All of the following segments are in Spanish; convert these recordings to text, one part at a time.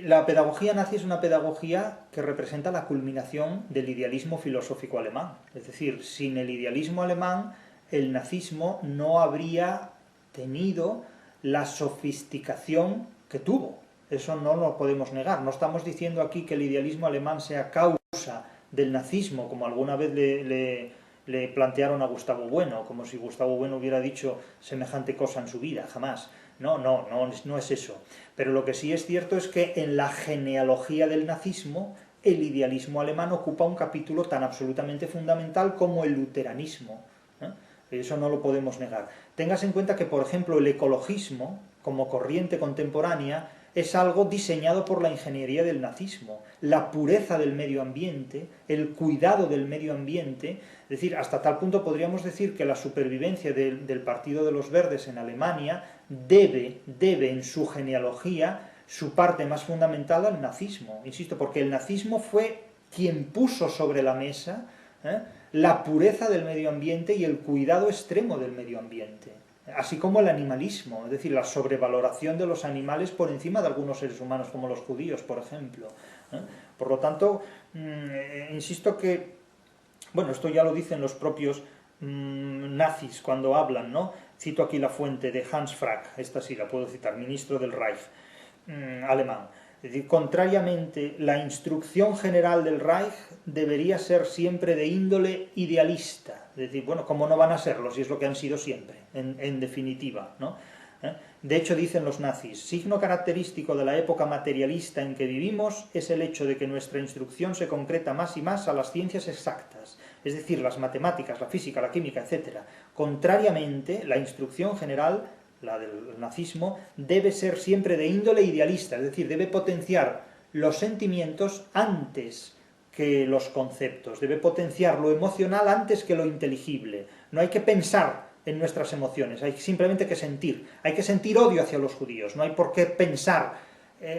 La pedagogía nazi es una pedagogía que representa la culminación del idealismo filosófico alemán. Es decir, sin el idealismo alemán, el nazismo no habría tenido la sofisticación que tuvo. Eso no lo podemos negar. No estamos diciendo aquí que el idealismo alemán sea causa del nazismo, como alguna vez le plantearon a Gustavo Bueno, como si Gustavo Bueno hubiera dicho semejante cosa en su vida, jamás. No es eso. Pero lo que sí es cierto es que en la genealogía del nazismo, el idealismo alemán ocupa un capítulo tan absolutamente fundamental como el luteranismo. Eso no lo podemos negar. Tengas en cuenta que, por ejemplo, el ecologismo, como corriente contemporánea, es algo diseñado por la ingeniería del nazismo. La pureza del medio ambiente, el cuidado del medio ambiente, es decir, hasta tal punto podríamos decir que la supervivencia del Partido de los Verdes en Alemania debe en su genealogía su parte más fundamental al nazismo. Insisto, porque el nazismo fue quien puso sobre la mesa la pureza del medio ambiente y el cuidado extremo del medio ambiente, así como el animalismo, es decir, la sobrevaloración de los animales por encima de algunos seres humanos, como los judíos, por ejemplo. Por lo tanto, insisto que, bueno, esto ya lo dicen los propios nazis cuando hablan, ¿no? Cito aquí la fuente de Hans Frank, esta sí la puedo citar, ministro del Reich alemán. Es decir, contrariamente, la instrucción general del Reich debería ser siempre de índole idealista. Es decir, bueno, ¿cómo no van a serlo si es lo que han sido siempre, en definitiva, ¿no? De hecho, dicen los nazis, signo característico de la época materialista en que vivimos es el hecho de que nuestra instrucción se concreta más y más a las ciencias exactas, es decir, las matemáticas, la física, la química, etc. Contrariamente, la instrucción general, la del nazismo, debe ser siempre de índole idealista, es decir, debe potenciar los sentimientos antes que los conceptos, debe potenciar lo emocional antes que lo inteligible. No hay que pensar en nuestras emociones, hay simplemente que sentir. Hay que sentir odio hacia los judíos, no hay por qué pensar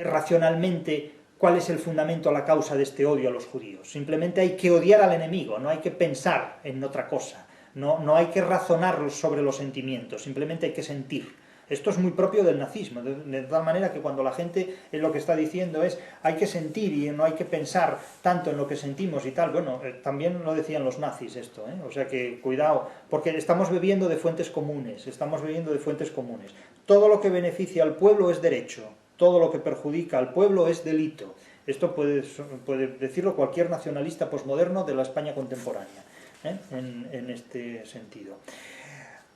racionalmente cuál es el fundamento, la causa de este odio a los judíos. Simplemente hay que odiar al enemigo, no hay que pensar en otra cosa. No hay que razonar sobre los sentimientos, simplemente hay que sentir. Esto es muy propio del nazismo, de tal manera que cuando la gente lo que está diciendo es hay que sentir y no hay que pensar tanto en lo que sentimos y tal, bueno, también lo decían los nazis esto, o sea que cuidado, porque estamos bebiendo de fuentes comunes, Todo lo que beneficia al pueblo es derecho, todo lo que perjudica al pueblo es delito. Esto puede decirlo cualquier nacionalista posmoderno de la España contemporánea, en este sentido.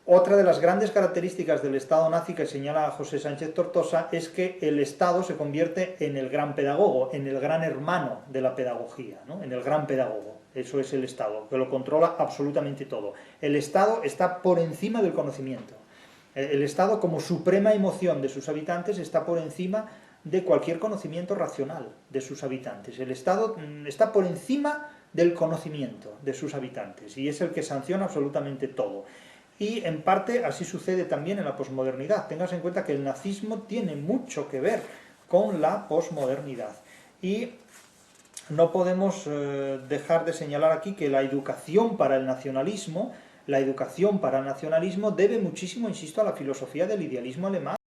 Otra de las grandes características del Estado nazi que señala José Sánchez Tortosa es que el Estado se convierte en el gran pedagogo, en el gran hermano de la pedagogía, ¿no? En el gran pedagogo. Eso es el Estado, que lo controla absolutamente todo. El Estado está por encima del conocimiento. El Estado, como suprema emoción de sus habitantes, está por encima de cualquier conocimiento racional de sus habitantes. El Estado está por encima del conocimiento de sus habitantes y es el que sanciona absolutamente todo. Y en parte así sucede también en la posmodernidad. Tengas en cuenta que el nazismo tiene mucho que ver con la posmodernidad. Y no podemos dejar de señalar aquí que la educación para el nacionalismo debe muchísimo, insisto, a la filosofía del idealismo alemán.